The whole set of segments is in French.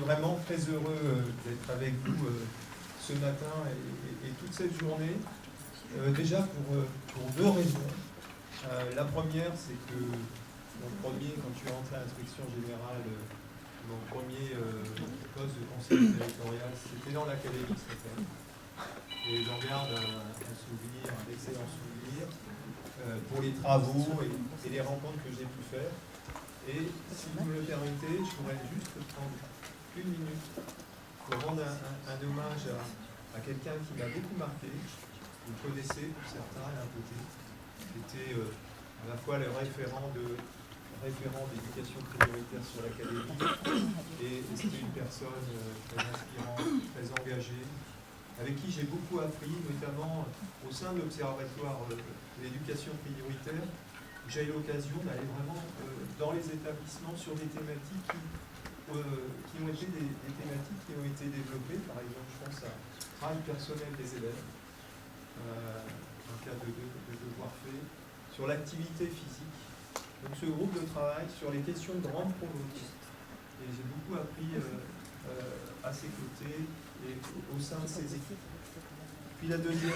suis vraiment très heureux d'être avec vous ce matin et toute cette journée. Déjà pour deux raisons. La première, c'est que mon premier, quand je suis rentré à l'inspection générale, mon premier poste de conseiller territorial, c'était dans l'académie secrétaire. Et j'en garde un souvenir, un excellent souvenir pour les travaux et les rencontres que j'ai pu faire. Et si vous me le permettez, je voudrais juste prendre une minute pour rendre un hommage à quelqu'un qui m'a beaucoup marqué. Vous le connaissez pour certains, un côté. C'était à la fois le référent d'éducation prioritaire sur l'académie et c'était une personne très inspirante, très engagée, avec qui j'ai beaucoup appris, notamment au sein de l'Observatoire de l'éducation prioritaire. J'ai eu l'occasion d'aller vraiment dans les établissements sur des thématiques qui ont été des thématiques qui ont été développées. Par exemple, je pense à travail personnel des élèves, en cas de devoir fait, sur l'activité physique. Donc ce groupe de travail sur les questions de grande pauvreté. Et j'ai beaucoup appris à ses côtés et au sein de ses équipes. Puis la deuxième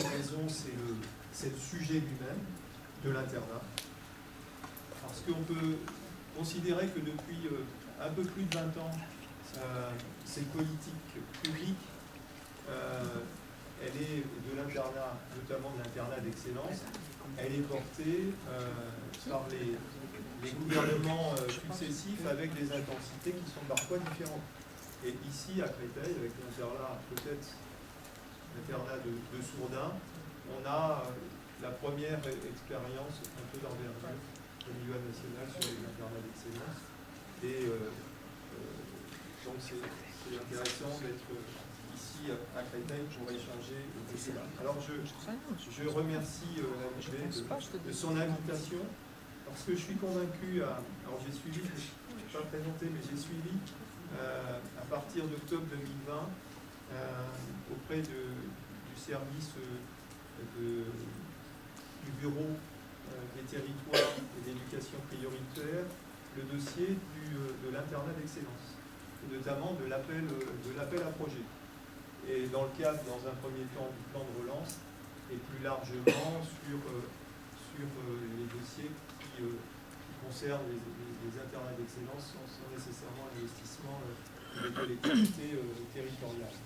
raison, c'est le sujet lui-même de l'internat. Parce qu'on peut considérer que depuis un peu plus de 20 ans, cette politique publique, elle est de l'internat, notamment de l'internat d'excellence, elle est portée par les gouvernements successifs avec des intensités qui sont parfois différentes. Et ici, à Créteil, avec l'internat, peut-être l'internat de Sourdin, on a la première expérience un peu d'envergure au niveau national sur les internats d'excellence. Et donc c'est intéressant d'être ici à Créteil pour échanger de cela. Alors je remercie l'AMG de son invitation parce que je suis convaincu, alors j'ai suivi, je ne vais pas le présenter, mais j'ai suivi à partir d'octobre 2020 auprès du service du bureau des territoires et d'éducation prioritaire le dossier de l'internat d'excellence, et notamment de l'appel à projet. Et dans le cadre, dans un premier temps, du plan de relance, et plus largement sur les dossiers qui concernent les internats d'excellence sans nécessairement l'investissement des collectivités territoriales.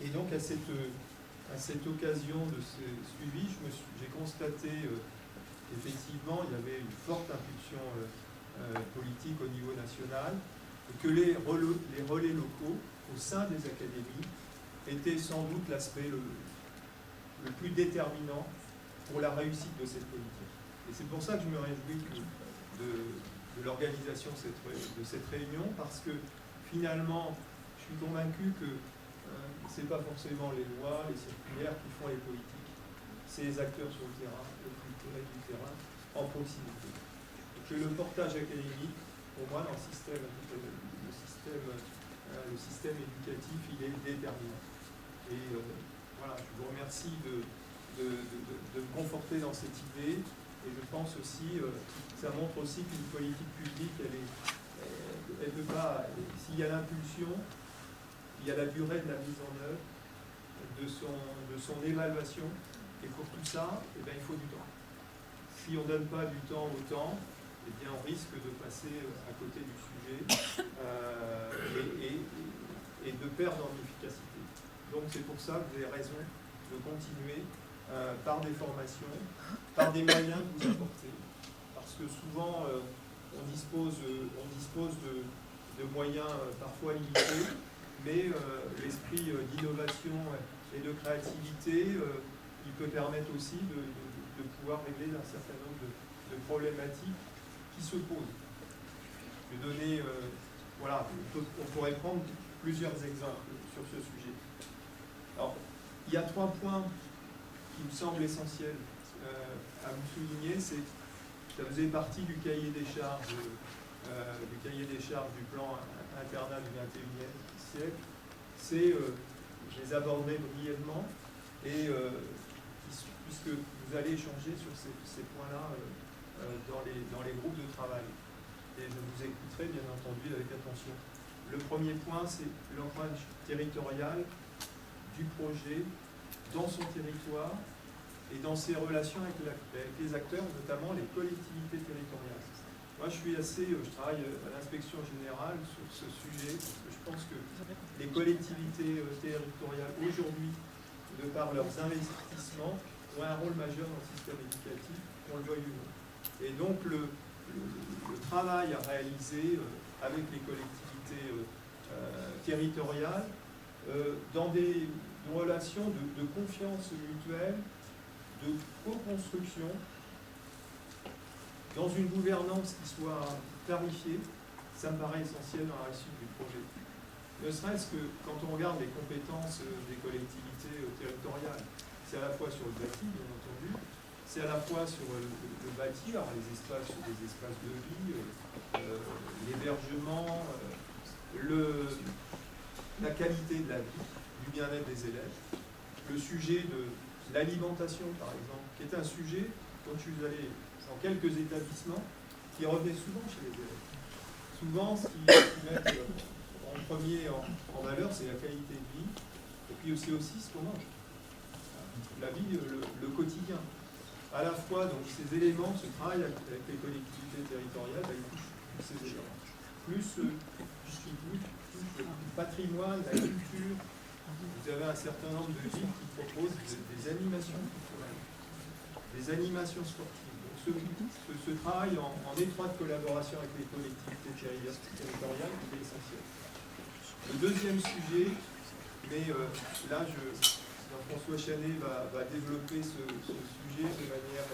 Et donc à cette occasion de ce suivi, j'ai constaté qu'effectivement il y avait une forte impulsion politique au niveau national, et que les relais locaux au sein des académies étaient sans doute l'aspect le plus déterminant pour la réussite de cette politique. Et c'est pour ça que je me réjouis de l'organisation de cette réunion, parce que finalement, je suis convaincu que ce n'est pas forcément les lois, les circulaires qui font les politiques, c'est les acteurs sur le terrain, le plus près du terrain, en proximité. Donc, le portage académique, pour moi, dans le système éducatif, il est déterminant. Et voilà, je vous remercie de me conforter dans cette idée. Et je pense aussi, ça montre aussi qu'une politique publique, elle peut pas, s'il y a l'impulsion, il y a la durée de la mise en œuvre, de son évaluation, et pour tout ça, eh bien, il faut du temps. Si on ne donne pas du temps au temps, eh bien, on risque de passer à côté du sujet et de perdre en efficacité. Donc c'est pour ça que vous avez raison de continuer par des formations, par des moyens que vous apportez, parce que souvent on dispose de moyens parfois limités, mais l'esprit d'innovation et de créativité, il peut permettre aussi de pouvoir régler un certain nombre de problématiques qui se posent. Je vais donner, voilà, on pourrait prendre plusieurs exemples sur ce sujet. Alors, il y a 3 points qui me semblent essentiels à vous souligner. C'est que ça faisait partie du cahier des charges du plan internat du XXIe siècle. Je les aborderai brièvement, et puisque vous allez échanger sur ces points-là dans les groupes de travail. et je vous écouterai bien entendu avec attention. Le premier point, c'est l'ancrage territorial du projet dans son territoire et dans ses relations avec les acteurs, notamment les collectivités territoriales. Moi, je travaille à l'inspection générale sur ce sujet, parce que je pense que les collectivités territoriales, aujourd'hui, de par leurs investissements, ont un rôle majeur dans le système éducatif, qu'on le veuille ou non. Et donc, le travail à réaliser avec les collectivités territoriales, dans des relations de confiance mutuelle, de co-construction, dans une gouvernance qui soit clarifiée, ça me paraît essentiel dans la réussite du projet. Ne serait-ce que quand on regarde les compétences des collectivités territoriales, c'est à la fois sur le bâti, bien entendu, c'est à la fois sur le bâti, alors les espaces de vie, l'hébergement, la qualité de la vie, du bien-être des élèves, le sujet de l'alimentation, par exemple, qui est un sujet dont je suis allé dans quelques établissements qui revenait souvent chez les élèves. Souvent, ce qu'ils mettent en premier en valeur, c'est la qualité de vie, et puis aussi ce qu'on mange. La vie, le quotidien. À la fois, donc, ces éléments, ce travail avec les collectivités territoriales, ils touchent tous ces éléments. Plus le patrimoine, la culture. Vous avez un certain nombre de villes qui proposent des animations culturelles, des animations sportives. Donc ce travail en étroite collaboration avec les collectivités territoriales est essentiel. Le deuxième sujet, mais là, Jean-François Chanet va développer ce sujet de manière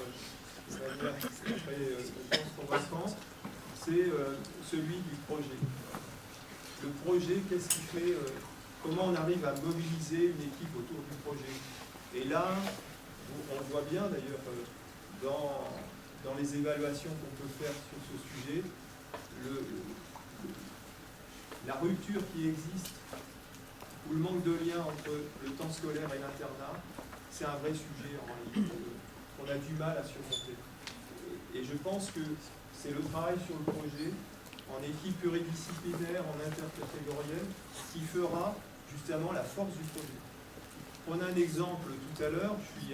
très, je pense, convaincante, c'est celui du projet. Le projet, qu'est-ce qui fait, comment on arrive à mobiliser une équipe autour du projet. Et là, on voit bien d'ailleurs dans les évaluations qu'on peut faire sur ce sujet, la rupture qui existe, ou le manque de lien entre le temps scolaire et l'internat, c'est un vrai sujet en réalité qu'on a du mal à surmonter. Et je pense que c'est le travail sur le projet, en équipe pluridisciplinaire, en intercatégorielle, qui fera justement la force du projet. Prenez un exemple tout à l'heure, je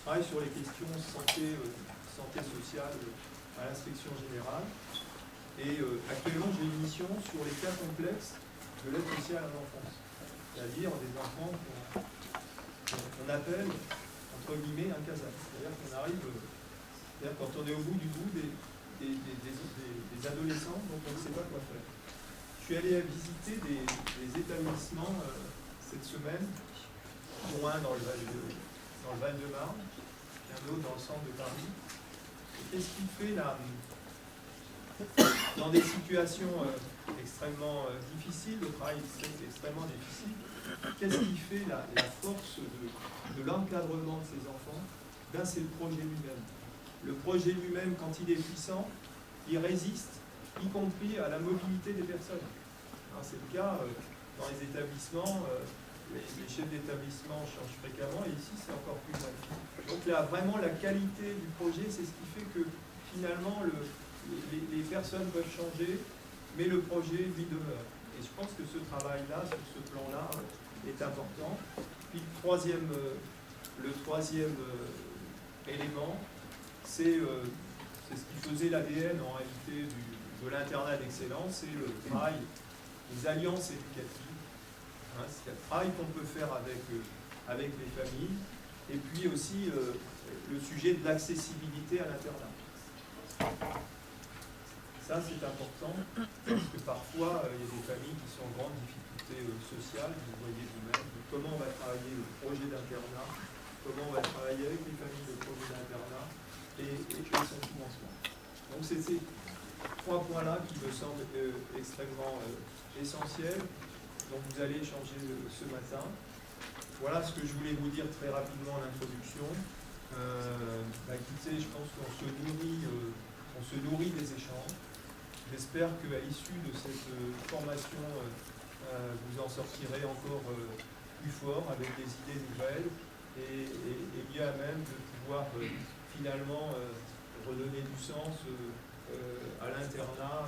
travaille sur les questions santé sociale à l'inspection générale, et actuellement j'ai une mission sur les cas complexes de l'aide sociale à l'enfance, c'est-à-dire des enfants qu'on appelle, entre guillemets, un CASA. C'est-à-dire qu'on arrive, quand on est au bout du bout des adolescents dont on ne sait pas quoi faire. Je suis allé visiter des établissements cette semaine, dont un dans le Val-de-Marne, et un autre dans le centre de Paris. Et qu'est-ce qui fait là, dans des situations extrêmement difficiles, le travail est extrêmement difficile, qu'est-ce qui fait la force de l'encadrement de ces enfants? Ben, c'est le projet lui-même. Le projet lui-même, quand il est puissant, il résiste, y compris à la mobilité des personnes. C'est le cas dans les établissements, les chefs d'établissement changent fréquemment, et ici c'est encore plus vrai. Donc là, vraiment, la qualité du projet, c'est ce qui fait que finalement, les personnes peuvent changer, mais le projet, lui, demeure. Et je pense que ce travail-là, sur ce plan-là, est important. Puis le troisième élément, c'est ce qui faisait l'ADN en réalité de l'internat d'excellence, c'est le travail des alliances éducatives. C'est le travail qu'on peut faire avec les familles, et puis aussi le sujet de l'accessibilité à l'internat. Ça, c'est important, parce que parfois, il y a des familles qui sont en grande difficulté sociale, vous voyez vous-même, comment on va travailler le projet d'internat, comment on va travailler avec les familles le projet d'internat, et son financement. Donc, c'est ces trois points-là qui me semblent extrêmement essentiels, dont vous allez échanger ce matin. Voilà ce que je voulais vous dire très rapidement en introduction. Écoutez, je pense qu'on se nourrit des échanges. J'espère qu'à l'issue de cette formation, vous en sortirez encore plus fort, avec des idées nouvelles, et bien à même de pouvoir finalement redonner du sens à l'internat